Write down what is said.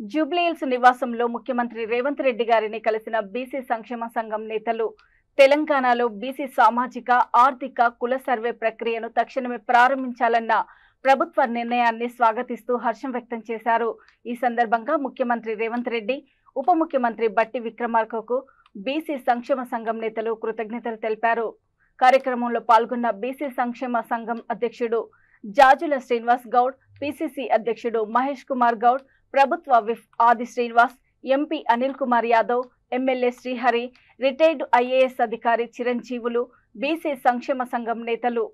జూబ్లీహిల్స్ నివాసంలో ముఖ్యమంత్రి రేవంత్ రెడ్డి గారిని కలిసిన బీసీ సంక్షేమ సంఘం నేతలు తెలంగాణలో బీసీ సామాజిక ఆర్థిక కుల సర్వే ప్రక్రియను తక్షణమే ప్రారంభించాలన్న ప్రభుత్వ నిర్ణయాన్ని స్వాగతిస్తూ హర్షం వ్యక్తం చేశారు. ఈ సందర్భంగా ముఖ్యమంత్రి రేవంత్ రెడ్డి, ఉప ముఖ్యమంత్రి బట్టి విక్రమార్కకు బీసీ సంక్షేమ సంఘం నేతలు కృతజ్ఞతలు తెలిపారు. కార్యక్రమంలో పాల్గొన్న బీసీ సంక్షేమ సంఘం అధ్యక్షుడు జాజుల శ్రీనివాస్ గౌడ్, పీసీసీ అధ్యక్షుడు మహేష్ కుమార్ గౌడ్, ప్రభుత్వ విప్ ఆది Srinivas, MP Anil Kumar Yadav, MLA Srihari, retired IAS అధికారి చిరంజీవులు, బీసీ సంక్షేమ సంఘం నేతలు